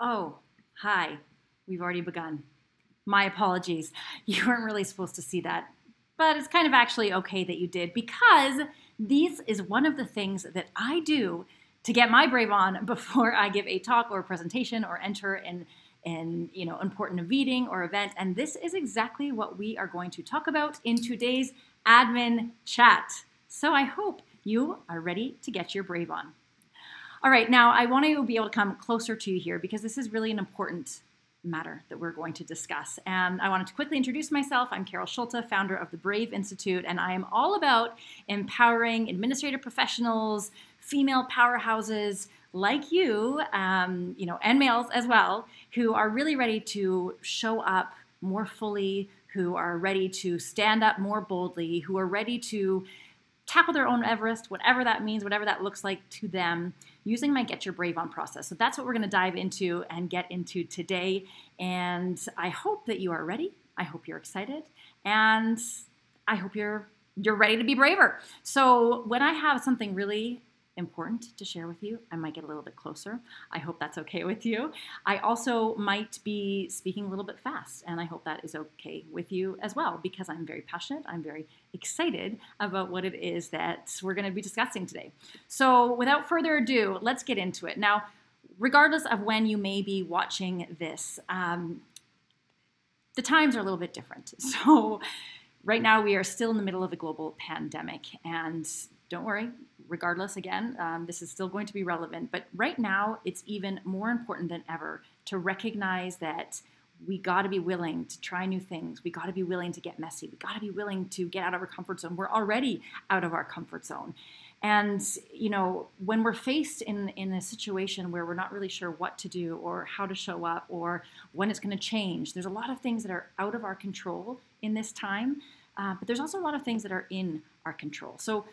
Oh, hi. We've already begun. My apologies. You weren't really supposed to see that. But it's kind of actually okay that you did because this is one of the things that I do to get my brave on before I give a talk or a presentation or enter an important meeting or event. And this is exactly what we are going to talk about in today's admin chat. So I hope you are ready to get your brave on. All right, now I want to be able to come closer to you here because this is really an important matter that we're going to discuss. And I wanted to quickly introduce myself. I'm Carol Schulte, founder of the BRAVE Institute, and I am all about empowering administrative professionals, female powerhouses like you, and males as well, who are really ready to show up more fully, who are ready to stand up more boldly, who are ready to tackle their own Everest, whatever that means, whatever that looks like to them, using my Get Your Brave On process. So that's what we're going to dive into and get into today. And I hope that you are ready. I hope you're excited. And I hope you're ready to be braver. So when I have something really important to share with you, I might get a little bit closer. I hope that's okay with you. I also might be speaking a little bit fast, and I hope that is okay with you as well, because I'm very passionate. I'm very excited about what it is that we're going to be discussing today. So without further ado, let's get into it. Now, regardless of when you may be watching this, the times are a little bit different. So right now we are still in the middle of a global pandemic, and don't worry, regardless, again, this is still going to be relevant. But right now, it's even more important than ever to recognize that we got to be willing to try new things. We got to be willing to get messy. We got to be willing to get out of our comfort zone. We're already out of our comfort zone. And, when we're faced in a situation where we're not really sure what to do or how to show up or when it's going to change, there's a lot of things that are out of our control in this time. But there's also a lot of things that are in our control. So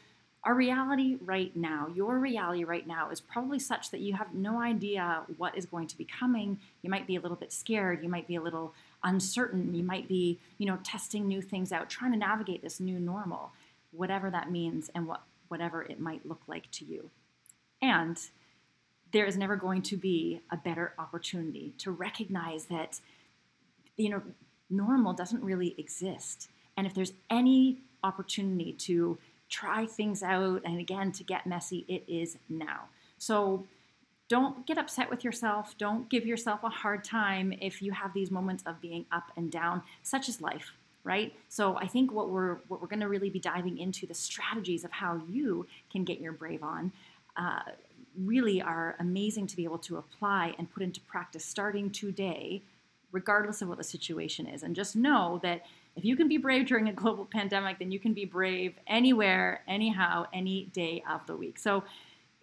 our reality right now, your reality right now is probably such that you have no idea what is going to be coming. You might be a little bit scared. You might be a little uncertain. You might be, testing new things out, trying to navigate this new normal, whatever that means and whatever it might look like to you. And there is never going to be a better opportunity to recognize that, normal doesn't really exist. And if there's any opportunity to try things out, and again, to get messy, it is now. So don't get upset with yourself. Don't give yourself a hard time if you have these moments of being up and down, such as life, right? So I think what we're going to really be diving into, the strategies of how you can get your brave on, really are amazing to be able to apply and put into practice starting today, regardless of what the situation is. And just know that if you can be brave during a global pandemic, then you can be brave anywhere, anyhow, any day of the week. So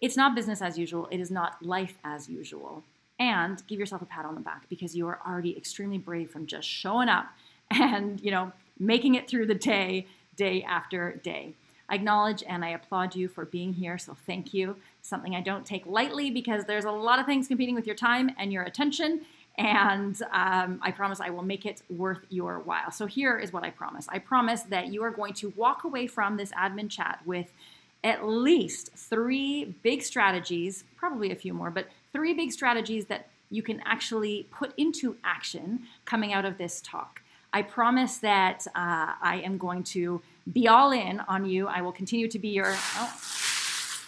it's not business as usual. It is not life as usual. And give yourself a pat on the back because you are already extremely brave from just showing up and, making it through the day after day. I acknowledge and I applaud you for being here, so thank you. Something I don't take lightly because there's a lot of things competing with your time and your attention. And I promise I will make it worth your while. So here is what I promise. I promise that you are going to walk away from this admin chat with at least 3 big strategies, probably a few more, but 3 big strategies that you can actually put into action coming out of this talk. I promise that I am going to be all in on you. I will continue to be your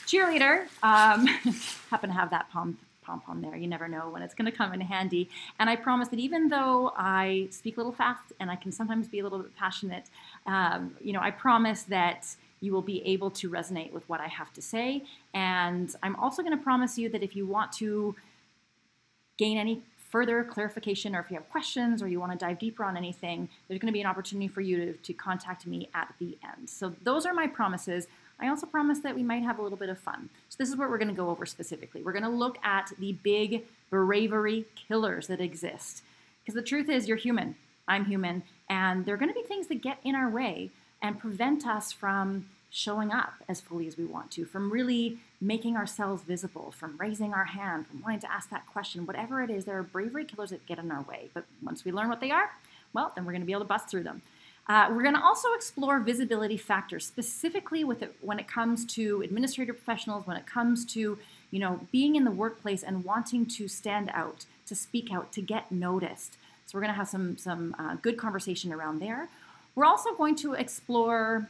cheerleader. Happen to have that pom-pom there. You never know when it's going to come in handy. And I promise that even though I speak a little fast and I can sometimes be a little bit passionate, I promise that you will be able to resonate with what I have to say. And I'm also going to promise you that if you want to gain any further clarification, or if you have questions or you want to dive deeper on anything, there's going to be an opportunity for you to contact me at the end. So those are my promises. I also promise that we might have a little bit of fun. So this is what we're going to go over specifically. We're going to look at the big bravery killers that exist. Because the truth is, you're human, I'm human, and there are going to be things that get in our way and prevent us from showing up as fully as we want to, from really making ourselves visible, from raising our hand, from wanting to ask that question, whatever it is. There are bravery killers that get in our way. But once we learn what they are, well, then we're going to be able to bust through them. We're going to also explore visibility factors, specifically when it comes to administrative professionals, when it comes to being in the workplace and wanting to stand out, to speak out, to get noticed. So we're going to have some good conversation around there. We're also going to explore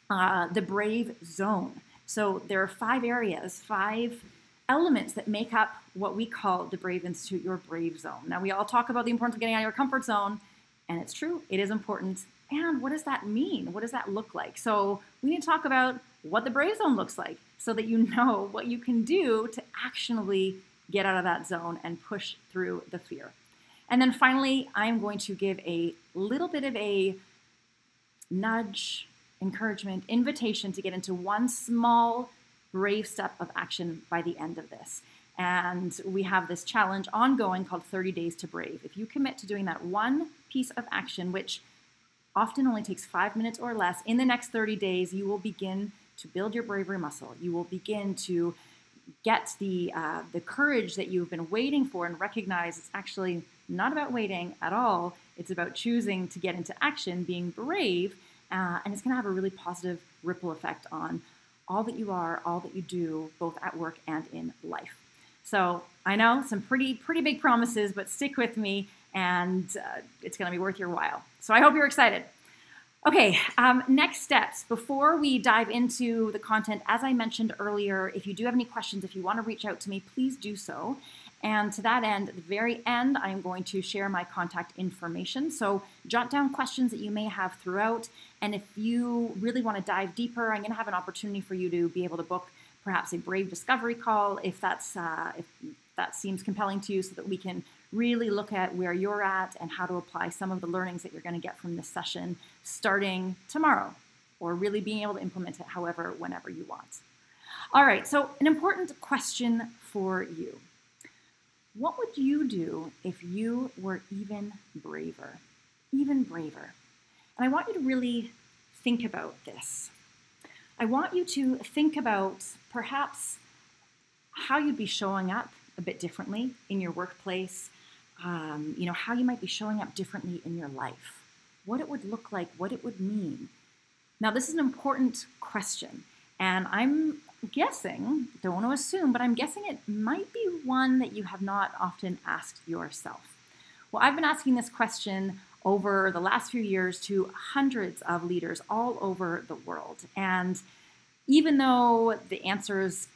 the Brave Zone. So there are 5 areas, 5 elements that make up what we call the Brave Institute, your Brave Zone. Now, we all talk about the importance of getting out of your comfort zone, and it's true, it is important. And what does that mean? What does that look like? So we need to talk about what the Brave Zone looks like so that you know what you can do to actionably get out of that zone and push through the fear. And then finally, I'm going to give a little bit of a nudge, encouragement, invitation to get into one small brave step of action by the end of this. And we have this challenge ongoing called 30 Days to Brave. If you commit to doing that one piece of action, which often only takes 5 minutes or less, in the next 30 days, you will begin to build your bravery muscle. You will begin to get the courage that you've been waiting for and recognize it's actually not about waiting at all. It's about choosing to get into action, being brave, and it's going to have a really positive ripple effect on all that you are, all that you do, both at work and in life. So I know some pretty big promises, but stick with me, and it's going to be worth your while. So I hope you're excited. Okay, next steps. Before we dive into the content, as I mentioned earlier, if you do have any questions, if you want to reach out to me, please do so. And to that end, at the very end, I'm going to share my contact information. So jot down questions that you may have throughout. And if you really want to dive deeper, I'm going to have an opportunity for you to be able to book perhaps a Brave Discovery call if that seems compelling to you, so that we can really look at where you're at and how to apply some of the learnings that you're going to get from this session starting tomorrow, or really being able to implement it however, whenever you want. All right, so an important question for you. What would you do if you were even braver? Even braver. And I want you to really think about this. I want you to think about perhaps how you'd be showing up a bit differently in your workplace, how you might be showing up differently in your life, what it would look like, what it would mean. Now, this is an important question, and I'm guessing, don't want to assume, but I'm guessing it might be one that you have not often asked yourself. Well, I've been asking this question over the last few years to hundreds of leaders all over the world. And even though the answers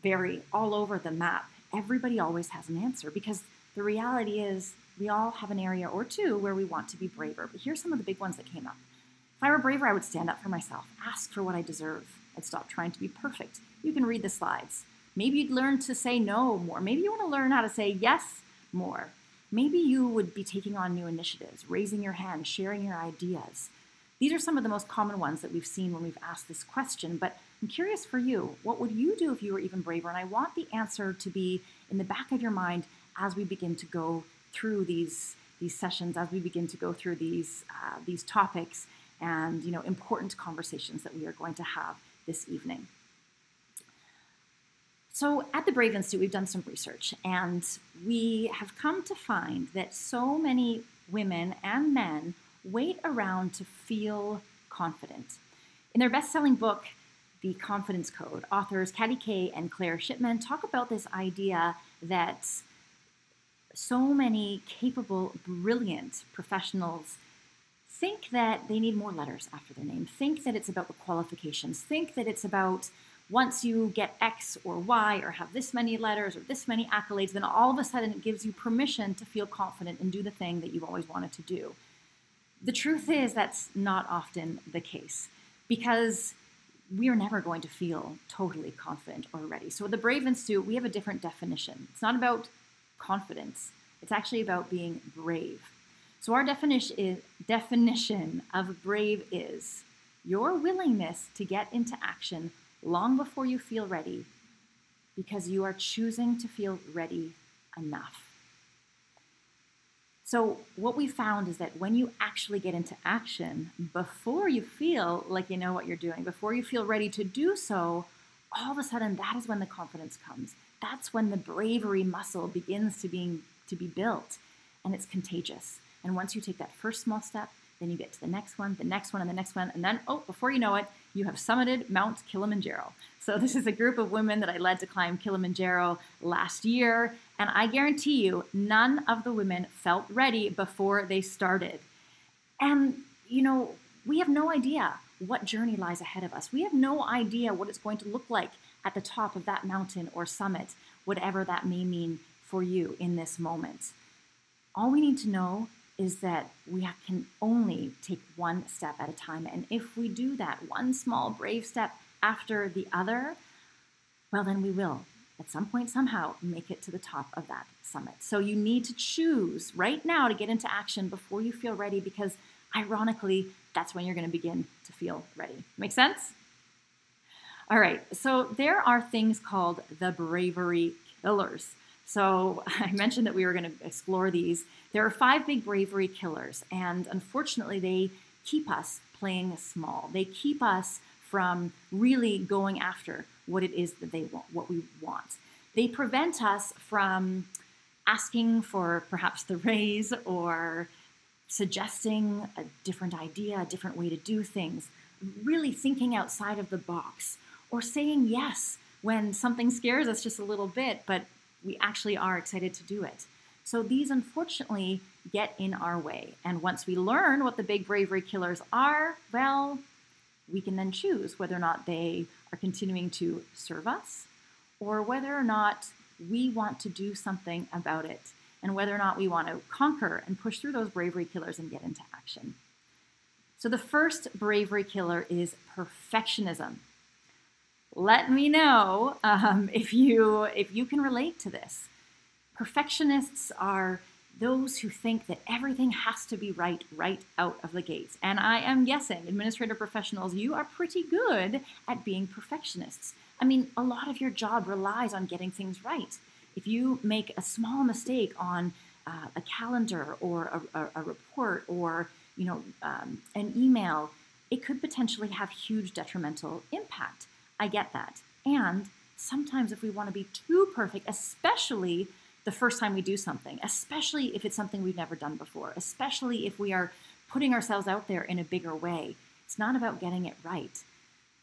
vary all over the map, everybody always has an answer, because the reality is we all have an area or two where we want to be braver. But here's some of the big ones that came up. If I were braver, I would stand up for myself, ask for what I deserve. I'd stop trying to be perfect. You can read the slides. Maybe you'd learn to say no more. Maybe you want to learn how to say yes more. Maybe you would be taking on new initiatives, raising your hand, sharing your ideas. These are some of the most common ones that we've seen when we've asked this question, but I'm curious for you, what would you do if you were even braver? And I want the answer to be in the back of your mind as we begin to go through these sessions, as we begin to go through these topics and important conversations that we are going to have this evening. So at the Brave Institute, we've done some research, and we have come to find that so many women and men wait around to feel confident. In their best-selling book, The Confidence Code, authors Katty Kay and Claire Shipman talk about this idea that so many capable, brilliant professionals think that they need more letters after their name, think that it's about the qualifications, think that it's about once you get X or Y or have this many letters or this many accolades, then all of a sudden it gives you permission to feel confident and do the thing that you've always wanted to do. The truth is that's not often the case, because we are never going to feel totally confident or ready. So at the Brave Institute, we have a different definition. It's not about confidence. It's actually about being brave. So our definition of brave is your willingness to get into action long before you feel ready, because you are choosing to feel ready enough. So what we found is that when you actually get into action before you feel like you know what you're doing, before you feel ready to do so, all of a sudden that is when the confidence comes. That's when the bravery muscle begins to be built, and it's contagious. And once you take that first small step, then you get to the next one, and the next one, and the next one, and then, before you know it, you have summited Mount Kilimanjaro. So this is a group of women that I led to climb Kilimanjaro last year, and I guarantee you, none of the women felt ready before they started. And, we have no idea what journey lies ahead of us. We have no idea what it's going to look like at the top of that mountain or summit, whatever that may mean for you in this moment. All we need to know is that we can only take one step at a time. And if we do that one small brave step after the other, well, then we will, at some point, somehow, make it to the top of that summit. So you need to choose right now to get into action before you feel ready, because ironically, that's when you're going to begin to feel ready. Make sense? All right, so there are things called the Bravery Killers. So I mentioned that we were going to explore these. There are 5 big bravery killers, and unfortunately, they keep us playing small. They keep us from really going after what it is that they want, what we want. They prevent us from asking for perhaps the raise, or suggesting a different idea, a different way to do things, really thinking outside of the box, or saying yes when something scares us just a little bit, but we actually are excited to do it. So these unfortunately get in our way. And once we learn what the big bravery killers are, well, we can then choose whether or not they are continuing to serve us, or whether or not we want to do something about it, and whether or not we want to conquer and push through those bravery killers and get into action. So the first bravery killer is perfectionism. Let me know if you can relate to this. Perfectionists are those who think that everything has to be right out of the gates. And I am guessing, administrative professionals, you are pretty good at being perfectionists. I mean, a lot of your job relies on getting things right. If you make a small mistake on a calendar or a report or an email, it could potentially have huge detrimental impact. I get that. And sometimes if we want to be too perfect, especially the first time we do something, especially if it's something we've never done before, especially if we are putting ourselves out there in a bigger way, it's not about getting it right.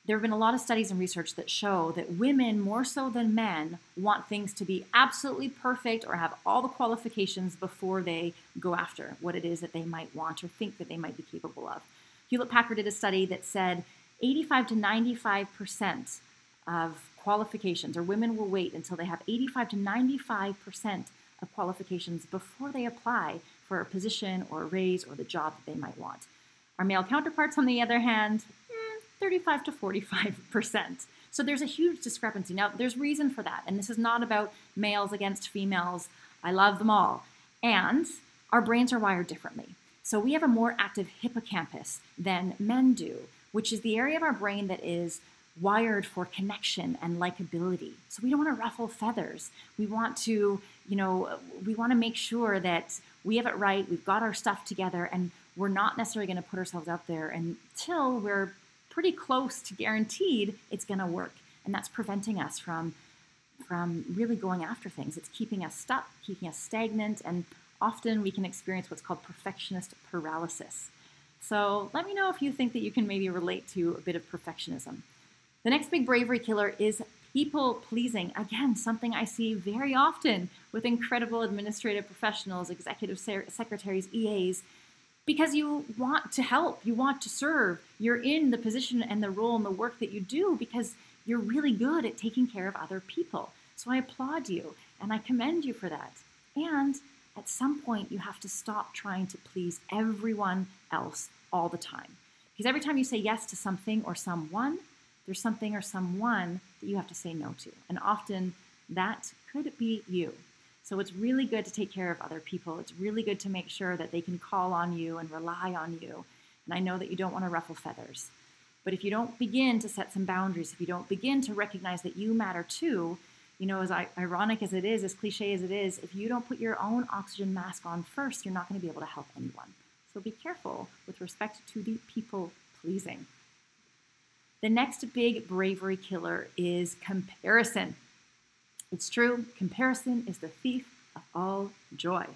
There have been a lot of studies and research that show that women, more so than men, want things to be absolutely perfect or have all the qualifications before they go after what it is that they might want or think that they might be capable of. Hewlett-Packard did a study that said 85 to 95% of qualifications, or women will wait until they have 85 to 95% of qualifications before they apply for a position or a raise or the job that they might want. Our male counterparts, on the other hand, 35 to 45%. So there's a huge discrepancy. Now, there's reason for that, and this is not about males against females. I love them all. And our brains are wired differently. So we have a more active hippocampus than men do, which is the area of our brain that is wired for connection and likability. So we don't want to ruffle feathers. We want to, make sure that we have it right, we've got our stuff together, and we're not necessarily going to put ourselves out there until we're pretty close to guaranteed it's going to work. And that's preventing us from really going after things. It's keeping us stuck, keeping us stagnant, and often we can experience what's called perfectionist paralysis. So let me know if you think that you can maybe relate to a bit of perfectionism. The next big bravery killer is people pleasing. Again, something I see very often with incredible administrative professionals, executive secretaries, EAs, because you want to help, you want to serve. You're in the position and the role and the work that you do because you're really good at taking care of other people. So I applaud you and I commend you for that. And at some point, you have to stop trying to please everyone else all the time. Because every time you say yes to something or someone, there's something or someone that you have to say no to. And often that could be you. So it's really good to take care of other people. It's really good to make sure that they can call on you and rely on you. And I know that you don't want to ruffle feathers. But if you don't begin to set some boundaries, if you don't begin to recognize that you matter too, as ironic as it is, as cliche as it is, if you don't put your own oxygen mask on first, you're not going to be able to help anyone. So be careful with respect to the people pleasing. The next big bravery killer is comparison. It's true, comparison is the thief of all joy.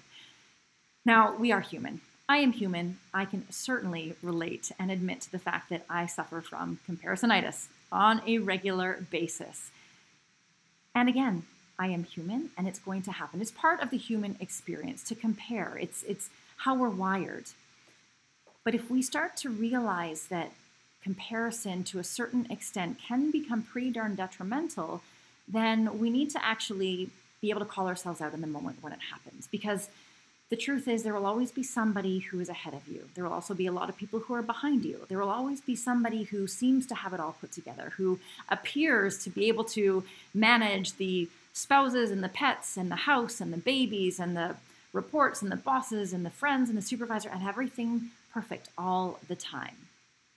Now, we are human. I am human. I can certainly relate and admit to the fact that I suffer from comparisonitis. on a regular basis. And again, I am human and it's going to happen. It's part of the human experience to compare. It's how we're wired. But if we start to realize that comparison to a certain extent can become pretty darn detrimental, then we need to actually be able to call ourselves out in the moment when it happens. Because the truth is, there will always be somebody who is ahead of you. There will also be a lot of people who are behind you. There will always be somebody who seems to have it all put together, who appears to be able to manage the spouses and the pets and the house and the babies and the reports and the bosses and the friends and the supervisor and everything perfect all the time.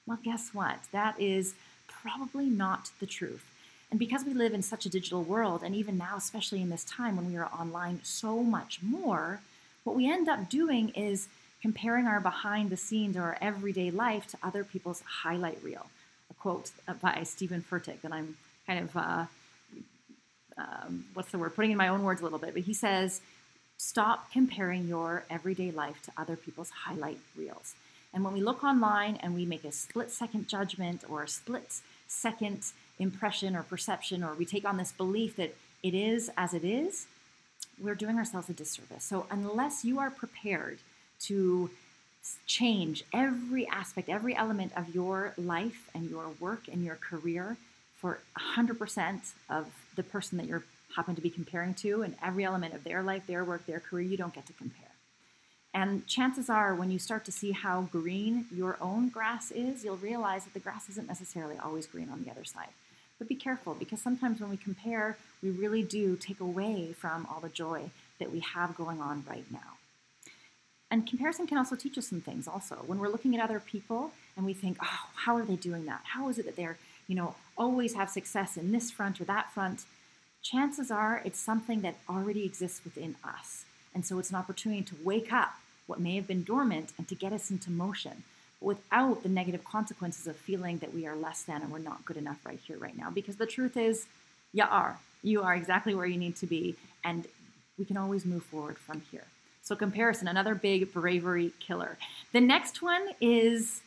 Well, guess what? That is probably not the truth. And because we live in such a digital world, and even now, especially in this time when we are online so much more, what we end up doing is comparing our behind the scenes or our everyday life to other people's highlight reel. A quote by Stephen Furtick that I'm kind of, putting in my own words a little bit, but he says, stop comparing your everyday life to other people's highlight reels. And when we look online and we make a split-second judgment or a split-second impression or perception, or we take on this belief that it is as it is, we're doing ourselves a disservice. So unless you are prepared to change every aspect, every element of your life and your work and your career for 100% of the person that you happen to be comparing to, and every element of their life, their work, their career, you don't get to compare. And chances are, when you start to see how green your own grass is, you'll realize that the grass isn't necessarily always green on the other side. But be careful, because sometimes when we compare, we really do take away from all the joy that we have going on right now. And comparison can also teach us some things also. When we're looking at other people and we think, oh, how are they doing that? How is it that they're, always have success in this front or that front? Chances are it's something that already exists within us. And so it's an opportunity to wake up what may have been dormant and to get us into motion, without the negative consequences of feeling that we are less than and we're not good enough right here, right now. Because the truth is, you are exactly where you need to be, and we can always move forward from here. So comparison, another big bravery killer. The next one is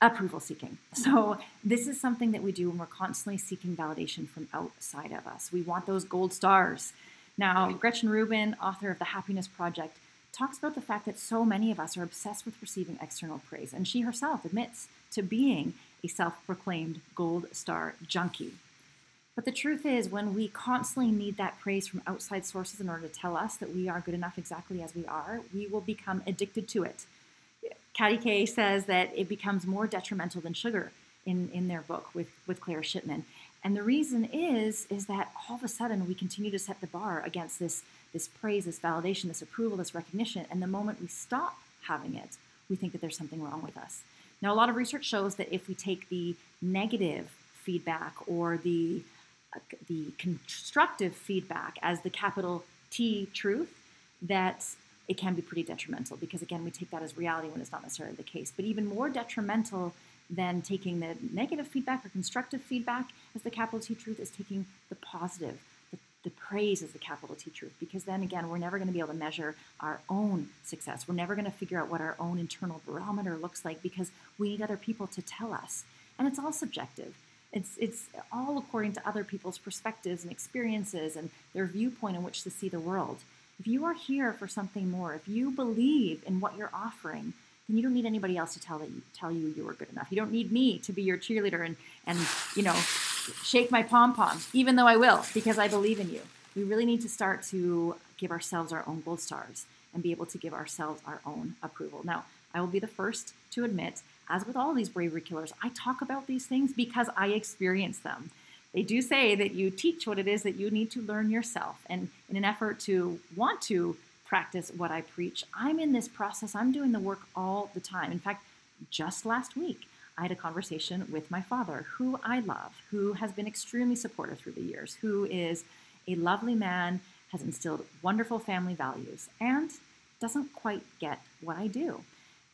approval seeking. So this is something that we do when we're constantly seeking validation from outside of us. We want those gold stars. Now, Gretchen Rubin, author of The Happiness Project, talks about the fact that so many of us are obsessed with receiving external praise, and she herself admits to being a self-proclaimed gold star junkie. But the truth is, when we constantly need that praise from outside sources in order to tell us that we are good enough exactly as we are, we will become addicted to it. Katty Kay says that it becomes more detrimental than sugar in their book with Claire Shipman. And the reason is that all of a sudden we continue to set the bar against this praise, this validation, this approval, this recognition. And the moment we stop having it, we think that there's something wrong with us. Now, a lot of research shows that if we take the negative feedback or the constructive feedback as the capital T truth, that it can be pretty detrimental, because again, we take that as reality when it's not necessarily the case. But even more detrimental than taking the negative feedback or constructive feedback as the capital T truth is taking the positive, the praise as the capital T truth, because then again, we're never going to be able to measure our own success. We're never going to figure out what our own internal barometer looks like, because we need other people to tell us. And it's all subjective. It's all according to other people's perspectives and experiences and their viewpoint in which to see the world. If you are here for something more, if you believe in what you're offering, then you don't need anybody else to tell you you are good enough. You don't need me to be your cheerleader and shake my pom-pom, even though I will, because I believe in you. We really need to start to give ourselves our own gold stars and be able to give ourselves our own approval. Now, I will be the first to admit, as with all these bravery killers, I talk about these things because I experience them. They do say that you teach what it is that you need to learn yourself. And in an effort to want to practice what I preach, I'm in this process. I'm doing the work all the time. In fact, just last week, I had a conversation with my father, who I love, who has been extremely supportive through the years, who is a lovely man, has instilled wonderful family values, and doesn't quite get what I do.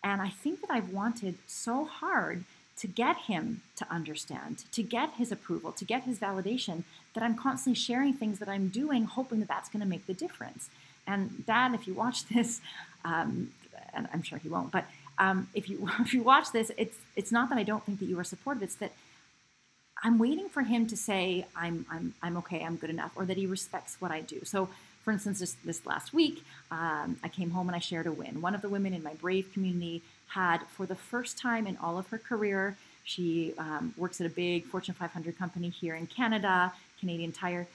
And I think that I've wanted so hard to get him to understand, to get his approval, to get his validation, that I'm constantly sharing things that I'm doing, hoping that that's going to make the difference. And Dad, if you watch this, and I'm sure he won't, but if you watch this, it's not that I don't think that you are supportive. It's that I'm waiting for him to say I'm okay, I'm good enough, or that he respects what I do. So, for instance, just this last week, I came home and I shared a win. One of the women in my Brave community had, for the first time in all of her career, she works at a big Fortune 500 company here in Canada, Canadian Tire.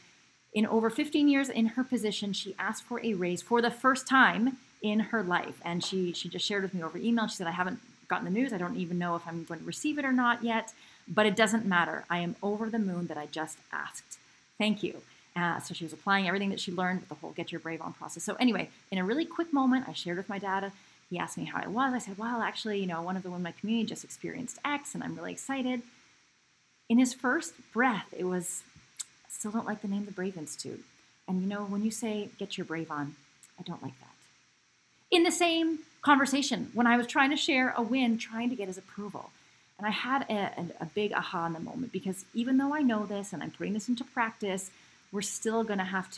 In over 15 years in her position, she asked for a raise for the first time in her life. And she just shared with me over email. She said, I haven't gotten the news. I don't even know if I'm going to receive it or not yet, but it doesn't matter. I am over the moon that I just asked. Thank you. So she was applying everything that she learned with the whole Get Your Brave On process. So anyway, in a really quick moment, I shared with my dad. He asked me how I was. I said, well, actually, one of the women in my community just experienced X, and I'm really excited. In his first breath, it was, I still don't like the name, the Brave Institute. And when you say, get your brave on, I don't like that. In the same conversation, when I was trying to share a win, trying to get his approval. And I had a big aha in the moment, because even though I know this and I'm putting this into practice, we're still going to have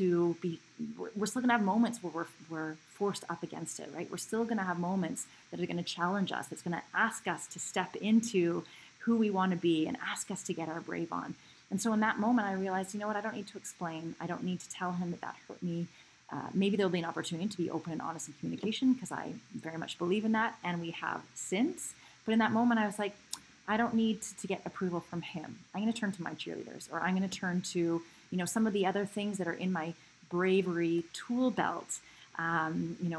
moments where we're forced up against it, right? We're still going to have moments that are going to challenge us. It's going to ask us to step into who we want to be and ask us to get our brave on. And so in that moment, I realized, I don't need to explain. I don't need to tell him that hurt me. Maybe there'll be an opportunity to be open and honest in communication, because I very much believe in that, and we have since. But in that moment, I was like, I don't need to get approval from him. I'm going to turn to my cheerleaders, or I'm going to turn to some of the other things that are in my bravery tool belt,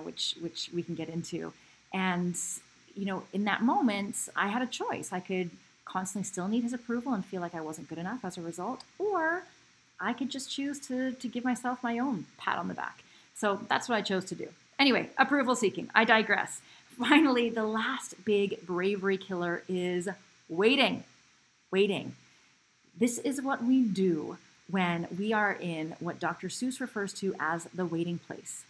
which we can get into. And in that moment, I had a choice. I could constantly still need his approval and feel like I wasn't good enough as a result, or I could just choose to give myself my own pat on the back. So that's what I chose to do. Anyway, approval seeking. I digress. Finally, the last big bravery killer is waiting. Waiting. This is what we do when we are in what Dr. Seuss refers to as the waiting place.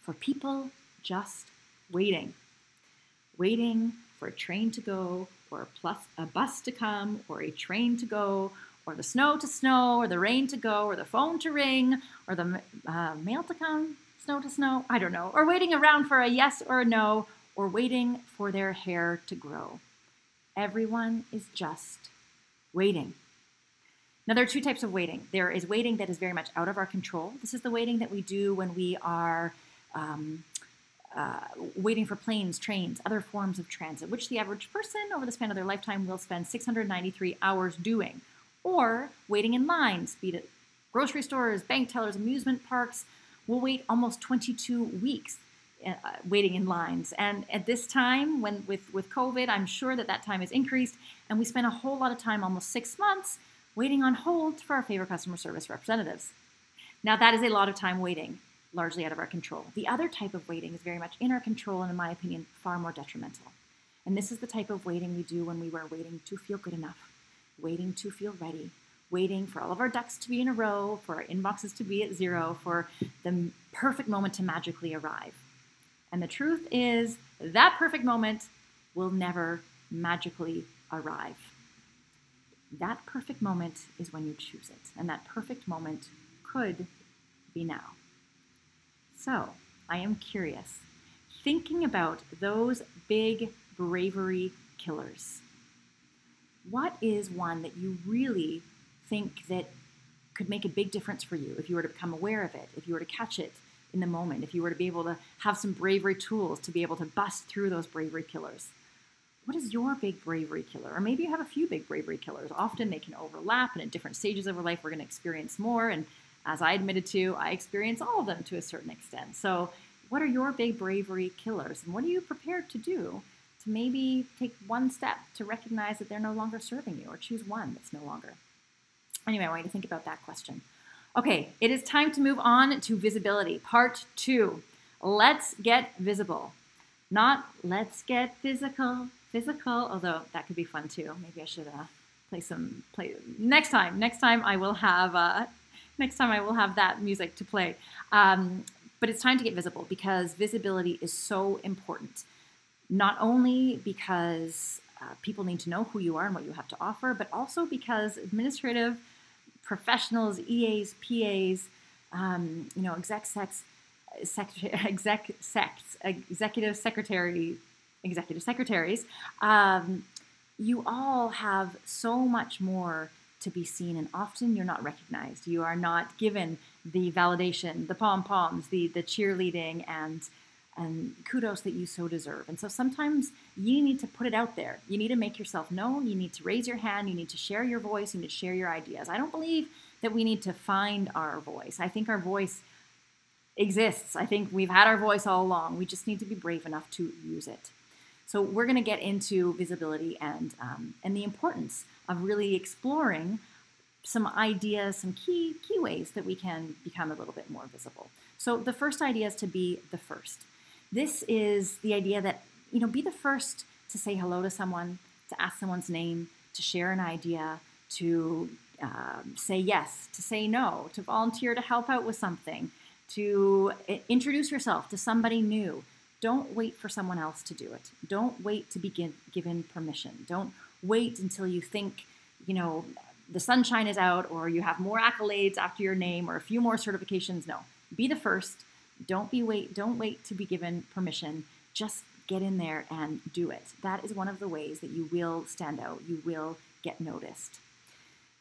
For people just waiting. Waiting for a train to go, or a bus to come, or a train to go, or the snow to snow, or the rain to go, or the phone to ring, or the mail to come, snow to snow, I don't know. Or waiting around for a yes or a no, or waiting for their hair to grow. Everyone is just waiting. Now, there are two types of waiting. There is waiting that is very much out of our control. This is the waiting that we do when we are waiting for planes, trains, other forms of transit, which the average person over the span of their lifetime will spend 693 hours doing. Or waiting in lines, be it grocery stores, bank tellers, amusement parks. We'll wait almost 22 weeks waiting in lines. And at this time, with COVID, I'm sure that time has increased, and we spend a whole lot of time, almost 6 months, waiting on hold for our favorite customer service representatives. Now, that is a lot of time waiting, largely out of our control. The other type of waiting is very much in our control, and in my opinion, far more detrimental. And this is the type of waiting we do when we were waiting to feel good enough, waiting to feel ready, waiting for all of our ducks to be in a row, for our inboxes to be at zero, for the perfect moment to magically arrive. And the truth is, that perfect moment will never magically arrive. That perfect moment is when you choose it, and that perfect moment could be now. So, I am curious, thinking about those big bravery killers, what is one that you really think that could make a big difference for you if you were to become aware of it, if you were to catch it in the moment, if you were to be able to have some bravery tools to be able to bust through those bravery killers? What is your big bravery killer? Or maybe you have a few big bravery killers. Often they can overlap, and at different stages of our life we're going to experience more. And as I admitted to, I experience all of them to a certain extent. So what are your big bravery killers? And what are you prepared to do to maybe take one step to recognize that they're no longer serving you, or choose one that's no longer? Anyway, I want you to think about that question. Okay, it is time to move on to visibility. Part 2. Let's get visible. Not let's get physical, although that could be fun too. Maybe I should play next time. Next time I will have that music to play. But it's time to get visible, because visibility is so important. Not only because people need to know who you are and what you have to offer, but also because administrative professionals, EAs, PAs, executive secretaries, you all have so much more to be seen, and often you're not recognized. You are not given the validation, the pom-poms, the cheerleading, and kudos that you so deserve. And so sometimes you need to put it out there. You need to make yourself known. You need to raise your hand. You need to share your voice. You need to share your ideas. I don't believe that we need to find our voice. I think our voice exists. I think we've had our voice all along. We just need to be brave enough to use it. So we're going to get into visibility and the importance of really exploring some ideas, some key ways that we can become a little bit more visible. So the first idea is to be the first. This is the idea that, be the first to say hello to someone, to ask someone's name, to share an idea, to say yes, to say no, to volunteer to help out with something, to introduce yourself to somebody new. Don't wait for someone else to do it. Don't wait to be given permission. Don't wait until you think, the sunshine is out or you have more accolades after your name or a few more certifications. No, be the first. Don't wait to be given permission. Just get in there and do it. That is one of the ways that you will stand out. You will get noticed.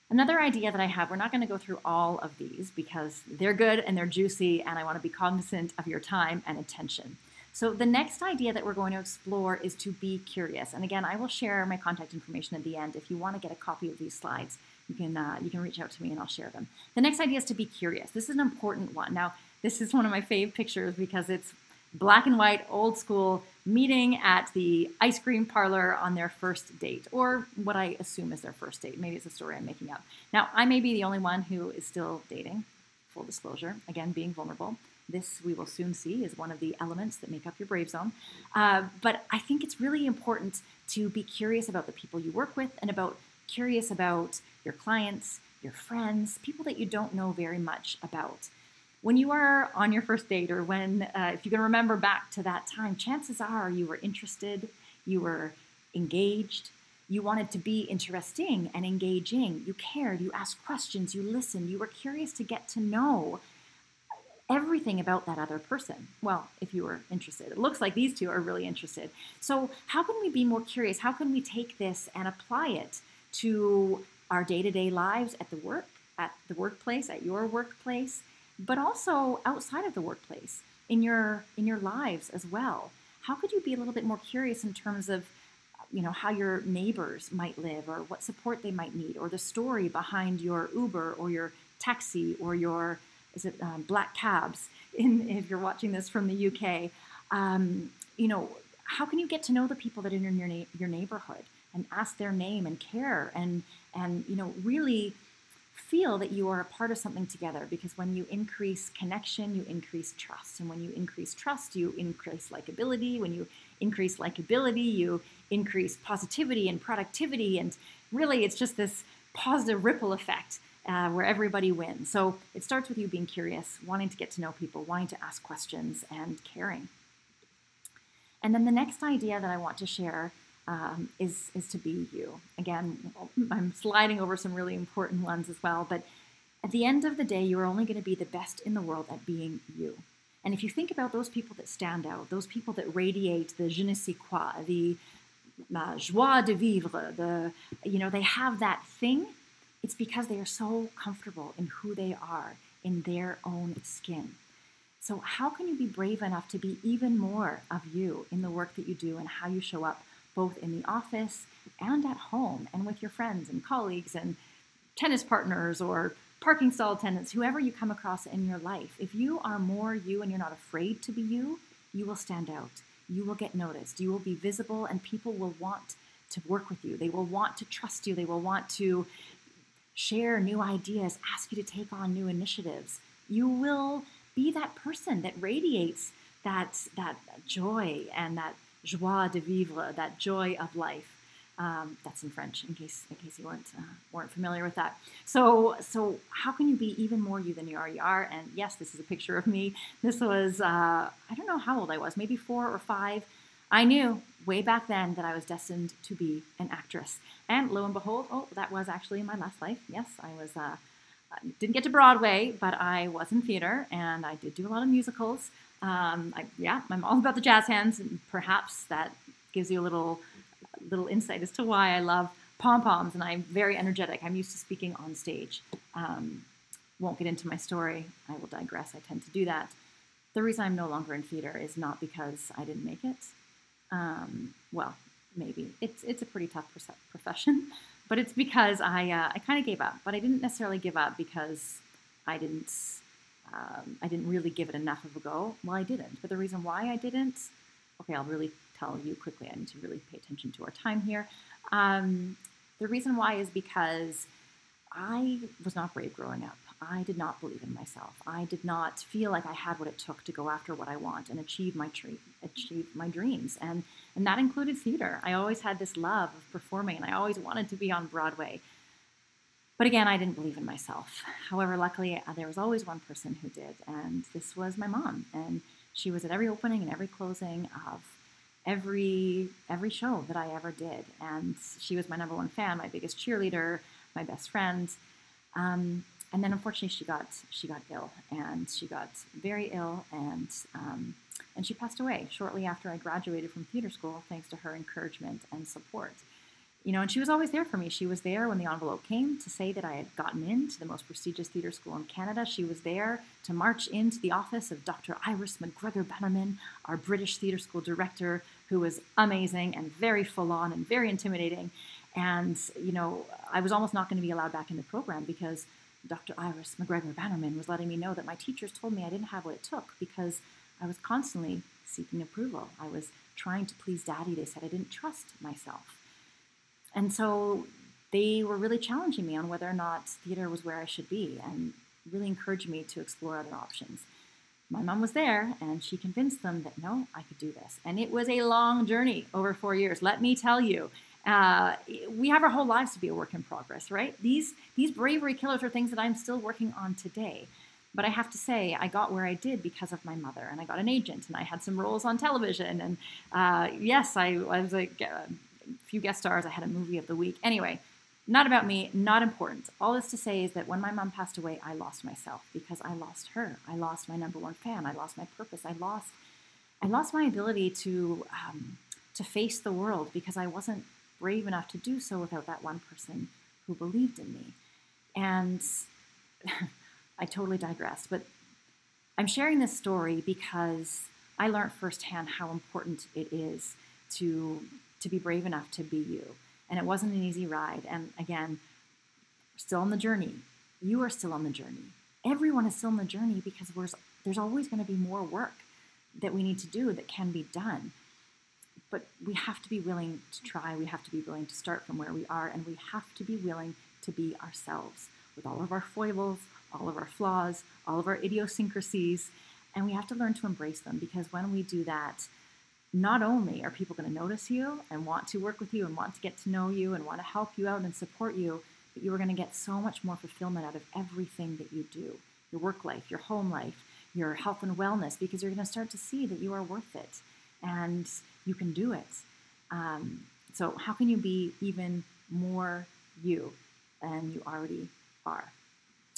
Another idea that I have, we're not going to go through all of these because they're good and they're juicy, and I want to be cognizant of your time and attention. So the next idea that we're going to explore is to be curious. And again, I will share my contact information at the end. If you want to get a copy of these slides, you can reach out to me and I'll share them. The next idea is to be curious. This is an important one. Now, this is one of my fave pictures because it's black and white, old school, meeting at the ice cream parlor on their first date, or what I assume is their first date. Maybe it's a story I'm making up. Now, I may be the only one who is still dating, full disclosure, again, being vulnerable. This, we will soon see, is one of the elements that make up your brave zone. But I think it's really important to be curious about the people you work with and curious about your clients, your friends, people that you don't know very much about. When you are on your first date, or if you can remember back to that time, chances are you were interested, you were engaged, you wanted to be interesting and engaging, you cared, you asked questions, you listened, you were curious to get to know everything about that other person. Well, if you were interested. It looks like these two are really interested. So how can we be more curious? How can we take this and apply it to our day-to-day lives at the workplace, at your workplace, but also outside of the workplace, in your lives as well? How could you be a little bit more curious in terms of, how your neighbors might live, or what support they might need, or the story behind your Uber or your taxi or your black cabs, if you're watching this from the UK. How can you get to know the people that are in your neighborhood and ask their name and care and really feel that you are a part of something together? Because when you increase connection, you increase trust. And when you increase trust, you increase likability. When you increase likability, you increase positivity and productivity. And really, it's just this positive ripple effect where everybody wins. So it starts with you being curious, wanting to get to know people, wanting to ask questions, and caring. And then the next idea that I want to share is to be you. Again, I'm sliding over some really important ones as well, but at the end of the day, you're only going to be the best in the world at being you. And if you think about those people that stand out, those people that radiate the je ne sais quoi, the joie de vivre, they have that thing, it's because they are so comfortable in who they are, in their own skin. So how can you be brave enough to be even more of you in the work that you do and how you show up, both in the office and at home and with your friends and colleagues and tennis partners or parking stall attendants, whoever you come across in your life? If you are more you and you're not afraid to be you, you will stand out. You will get noticed. You will be visible, and people will want to work with you. They will want to trust you. They will want to share new ideas, ask you to take on new initiatives. You will be that person that radiates that joy and that joie de vivre, that joy of life. That's in French, in case you weren't familiar with that. So how can you be even more you than you already are? And yes, this is a picture of me. This was, I don't know how old I was, maybe 4 or 5. I knew way back then that I was destined to be an actress. And lo and behold, that was actually my last life. Yes, I was, didn't get to Broadway, but I was in theater, and I did do a lot of musicals. I'm all about the jazz hands, and perhaps that gives you a little little insight as to why I love pom-poms, and I'm very energetic. I'm used to speaking on stage. Won't get into my story. I will digress. I tend to do that. The reason I'm no longer in theater is not because I didn't make it. Well, maybe. It's a pretty tough profession, but it's because I kind of gave up. But I didn't necessarily give up because I didn't really give it enough of a go. Well, I didn't. But the reason why I didn't, okay, I'll really tell you quickly. I need to really pay attention to our time here. The reason why is because I was not brave growing up. I did not believe in myself. I did not feel like I had what it took to go after what I want and achieve my dreams. And that included theater. I always had this love of performing, and I always wanted to be on Broadway. But again, I didn't believe in myself. However, luckily, there was always one person who did, and this was my mom. And she was at every opening and every closing of every show that I ever did. And she was my number one fan, my biggest cheerleader, my best friend. And then unfortunately she got ill, and she got very ill, and she passed away shortly after I graduated from theater school, thanks to her encouragement and support. You know, and she was always there for me. She was there when the envelope came to say that I had gotten into the most prestigious theater school in Canada. She was there to march into the office of Dr. Iris McGregor Bannerman, our British theater school director, who was amazing and very full on and very intimidating. And, you know, I was almost not going to be allowed back in the program because Dr. Iris McGregor Bannerman was letting me know that my teachers told me I didn't have what it took because I was constantly seeking approval. I was trying to please Daddy. They said I didn't trust myself. And so they were really challenging me on whether or not theater was where I should be and really encouraged me to explore other options. My mom was there, and she convinced them that, no, I could do this. And it was a long journey over 4 years, let me tell you. We have our whole lives to be a work in progress, right? These bravery killers are things that I'm still working on today. But I have to say, I got where I did because of my mother, and I got an agent, and I had some roles on television. And yes, I was like a few guest stars. I had a movie of the week. Anyway, not about me, not important. All this to say is that when my mom passed away, I lost myself because I lost her. I lost my number one fan. I lost my purpose. I lost my ability to face the world because I wasn't brave enough to do so without that one person who believed in me. And I totally digressed, but I'm sharing this story because I learned firsthand how important it is to be brave enough to be you. And it wasn't an easy ride. And again, we're still on the journey. You are still on the journey. Everyone is still on the journey because there's always going to be more work that we need to do that can be done. But we have to be willing to try. We have to be willing to start from where we are. And we have to be willing to be ourselves with all of our foibles, all of our flaws, all of our idiosyncrasies. And we have to learn to embrace them, because when we do that, not only are people going to notice you and want to work with you and want to get to know you and want to help you out and support you, but you are going to get so much more fulfillment out of everything that you do. Your work life, your home life, your health and wellness, because you're going to start to see that you are worth it and you can do it. So how can you be even more you than you already are?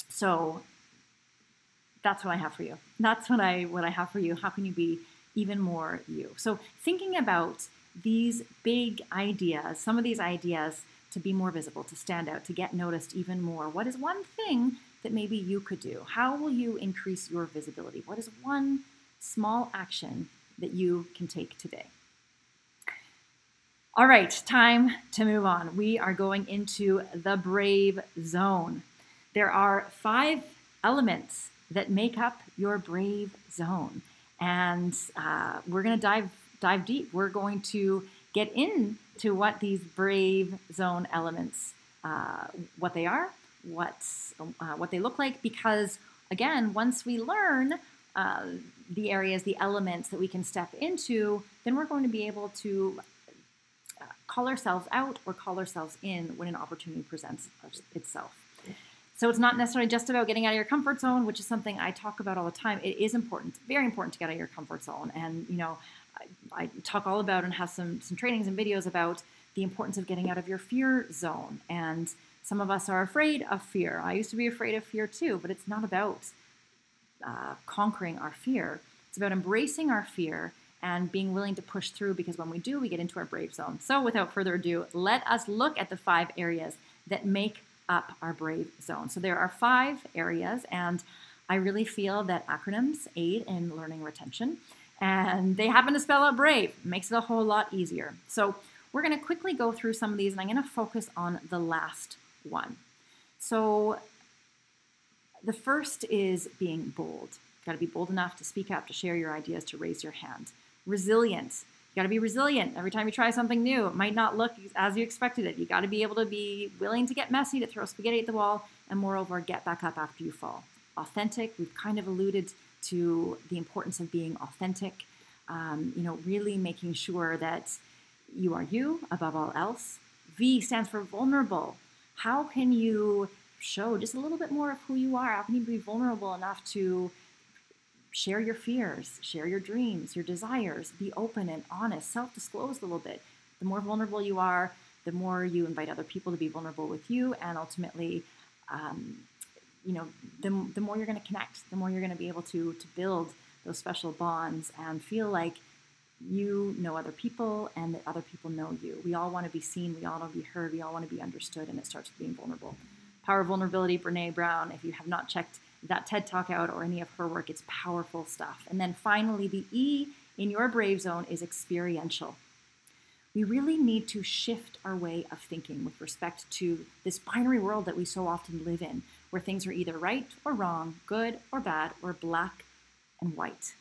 So that's what I have for you. That's what I have for you. How can you be even more you? So thinking about these big ideas, some of these ideas to be more visible, to stand out, to get noticed even more. What is one thing that maybe you could do? How will you increase your visibility? What is one small action that you can take today? All right, time to move on. We are going into the brave zone. There are 5 elements that make up your brave zone. And we're going to dive deep. We're going to get into what these brave zone elements, what they are, what they look like. Because again, once we learn the areas, the elements that we can step into, then we're going to be able to call ourselves out or call ourselves in when an opportunity presents itself. So it's not necessarily just about getting out of your comfort zone, which is something I talk about all the time. It is important, very important to get out of your comfort zone. And, you know, I talk all about and have some trainings and videos about the importance of getting out of your fear zone. And some of us are afraid of fear. I used to be afraid of fear too, but it's not about conquering our fear. It's about embracing our fear and being willing to push through, because when we do, we get into our brave zone. So without further ado, let us look at the 5 areas that make up our brave zone. So there are 5 areas, and I really feel that acronyms aid in learning retention, and they happen to spell out brave. It makes it a whole lot easier. So we're going to quickly go through some of these, and I'm going to focus on the last one. So the first is being bold. You've got to be bold enough to speak up, to share your ideas, to raise your hand. Resilience. You got to be resilient. Every time you try something new, it might not look as you expected it. You got to be able to be willing to get messy, to throw spaghetti at the wall, and moreover, get back up after you fall. Authentic. We've kind of alluded to the importance of being authentic. Really making sure that you are you above all else. V stands for vulnerable. How can you show just a little bit more of who you are? How can you be vulnerable enough to share your fears, share your dreams, your desires, be open and honest, self-disclose a little bit? The more vulnerable you are, the more you invite other people to be vulnerable with you, and ultimately, the more you're going to connect, the more you're going to be able to build those special bonds and feel like you know other people and that other people know you. We all want to be seen, we all want to be heard, we all want to be understood, and it starts with being vulnerable. Power of Vulnerability, Brené Brown. If you have not checked that TED Talk out or any of her work, it's powerful stuff. And then finally, the E in your brave zone is experiential. We really need to shift our way of thinking with respect to this binary world that we so often live in, where things are either right or wrong, good or bad, or black and white.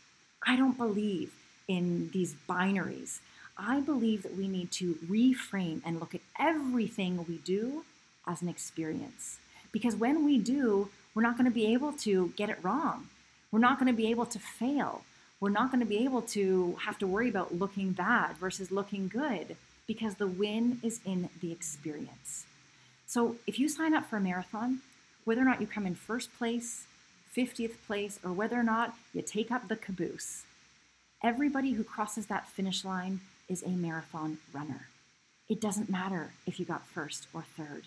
I don't believe in these binaries. I believe that we need to reframe and look at everything we do as an experience. Because when we do, we're not going to be able to get it wrong. We're not going to be able to fail. We're not going to be able to have to worry about looking bad versus looking good, because the win is in the experience. So if you sign up for a marathon, whether or not you come in first place, 50th place, or whether or not you take up the caboose, everybody who crosses that finish line is a marathon runner. It doesn't matter if you got first or third.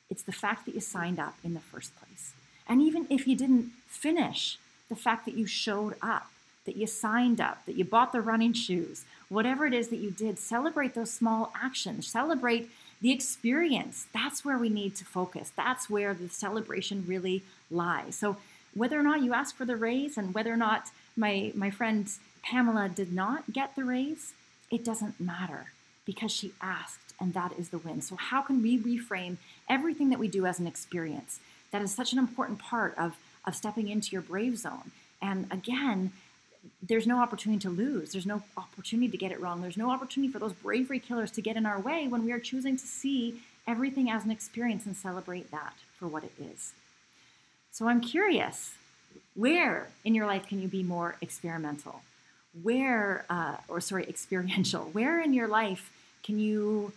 It's the fact that you signed up in the first place. And even if you didn't finish, the fact that you showed up, that you signed up, that you bought the running shoes, whatever it is that you did, celebrate those small actions, celebrate the experience. That's where we need to focus. That's where the celebration really lies. So whether or not you ask for the raise and whether or not my friend Pamela did not get the raise, it doesn't matter, because she asked, and that is the win. So how can we reframe everything that we do as an experience? That is such an important part of stepping into your brave zone. And again, there's no opportunity to lose. There's no opportunity to get it wrong. There's no opportunity for those bravery killers to get in our way when we are choosing to see everything as an experience and celebrate that for what it is. So I'm curious, where in your life can you be more experimental? Experiential? Where in your life can you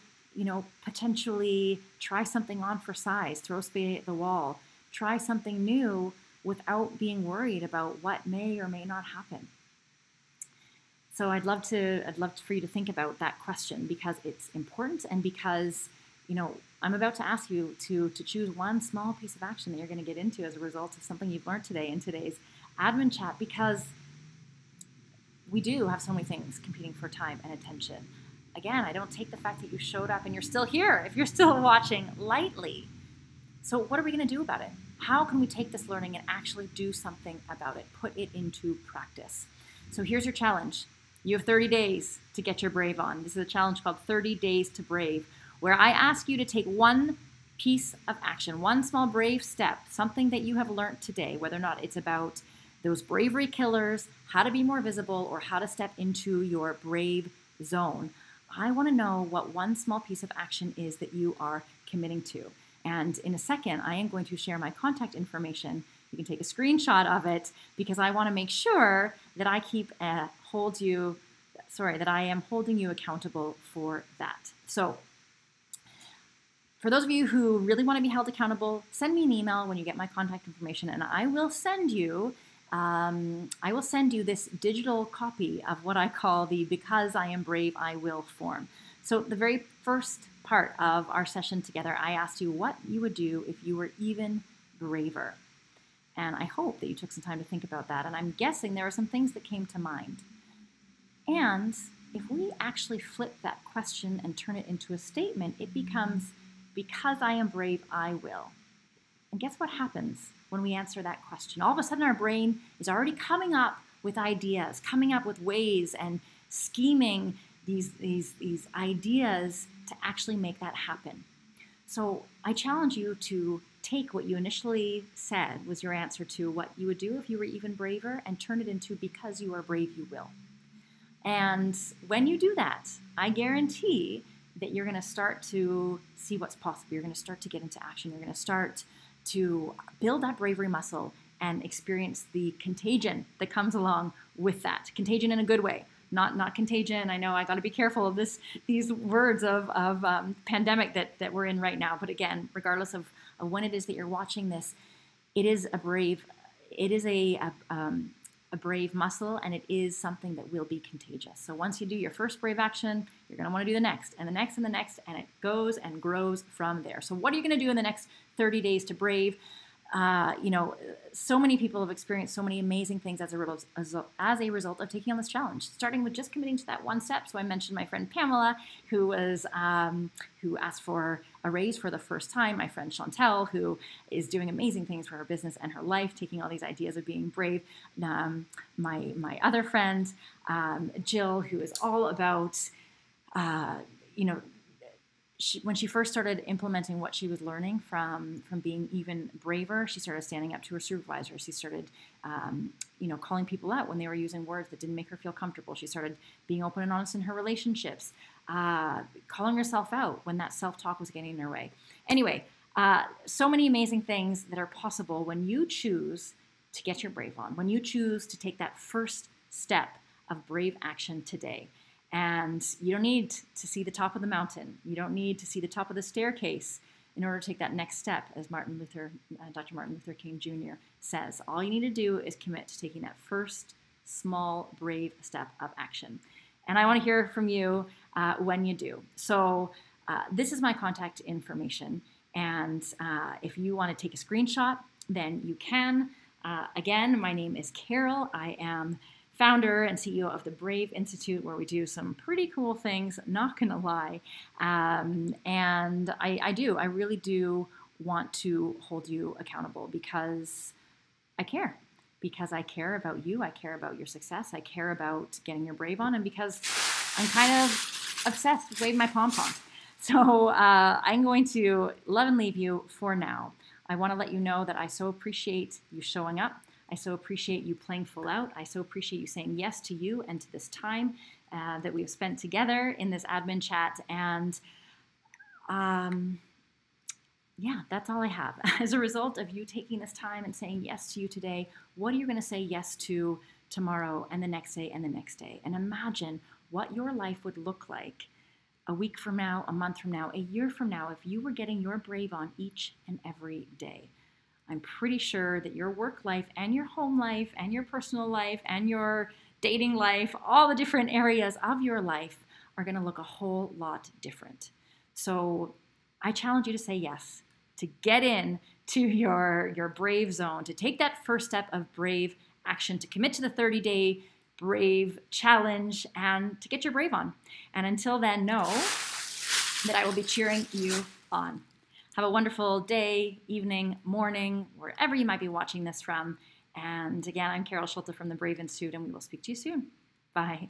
potentially try something on for size, throw spaghetti at the wall, try something new without being worried about what may or may not happen? So I'd love for you to think about that question, because it's important, and because I'm about to ask you to choose one small piece of action that you're going to get into as a result of something you've learned today in today's admin chat, because we do have so many things competing for time and attention. Again, I don't take the fact that you showed up and you're still here, if you're still watching, lightly. So what are we going to do about it? How can we take this learning and actually do something about it, put it into practice? So here's your challenge. You have 30 days to get your brave on. This is a challenge called 30 Days to Brave, where I ask you to take one piece of action, one small brave step, something that you have learned today, whether or not it's about those bravery killers, how to be more visible, or how to step into your brave zone. I want to know what one small piece of action is that you are committing to. And in a second, I am going to share my contact information. You can take a screenshot of it, because I want to make sure that I am holding you accountable for that. So for those of you who really want to be held accountable, send me an email when you get my contact information, and I will send you this digital copy of what I call the Because I Am Brave, I Will form. So the very first part of our session together, I asked you what you would do if you were even braver. And I hope that you took some time to think about that. And I'm guessing there are some things that came to mind. And And if we actually flip that question and turn it into a statement, it becomes, because I am brave, I will. And guess what happens when we answer that question? All of a sudden our brain is already coming up with ideas, coming up with ways and scheming these ideas to actually make that happen. So I challenge you to take what you initially said was your answer to what you would do if you were even braver and turn it into, because you are brave, you will. And when you do that, I guarantee that you're going to start to see what's possible. You're going to start to get into action. You're going to start to build that bravery muscle and experience the contagion that comes along with that. Contagion in a good way, not contagion. I know I got to be careful of these words of pandemic that we're in right now. But again, regardless of when it is that you're watching this, it is a brave muscle, and it is something that will be contagious. So once you do your first brave action, you're going to want to do the next and the next and the next, and it goes and grows from there. So what are you going to do in the next 30 days to brave? So many people have experienced so many amazing things as a result of taking on this challenge, starting with just committing to that one step. So I mentioned my friend Pamela, who asked for a raise for the first time. My friend Schulte, who is doing amazing things for her business and her life, taking all these ideas of being brave. My other friend, Jill, who is all about, when she first started implementing what she was learning from being even braver, she started standing up to her supervisor. She started, calling people out when they were using words that didn't make her feel comfortable. She started being open and honest in her relationships, calling herself out when that self-talk was getting in her way. Anyway, so many amazing things that are possible when you choose to get your brave on, when you choose to take that first step of brave action today. And you don't need to see the top of the mountain. You don't need to see the top of the staircase in order to take that next step, as Dr. Martin Luther King Jr. says. All you need to do is commit to taking that first small, brave step of action. And I want to hear from you when you do. So this is my contact information. And if you want to take a screenshot, then you can. Again, my name is Carol. I am founder and CEO of the BRAVE Institute, where we do some pretty cool things, not gonna lie. And I really do want to hold you accountable because I care. Because I care about you, I care about your success, I care about getting your brave on, and because I'm kind of obsessed with waving my pom-pom. So I'm going to love and leave you for now. I wanna let you know that I so appreciate you showing up. I so appreciate you playing full out. I so appreciate you saying yes to you and to this time that we've spent together in this admin chat. And that's all I have. As a result of you taking this time and saying yes to you today, what are you going to say yes to tomorrow and the next day and the next day? And imagine what your life would look like a week from now, a month from now, a year from now, if you were getting your brave on each and every day. I'm pretty sure that your work life and your home life and your personal life and your dating life, all the different areas of your life are going to look a whole lot different. So I challenge you to say yes, to get in to your brave zone, to take that first step of brave action, to commit to the 30-day brave challenge, and to get your brave on. And until then, know that I will be cheering you on. Have a wonderful day, evening, morning, wherever you might be watching this from. And again, I'm Carol Schulte from the BRAVE Institute, and we will speak to you soon. Bye.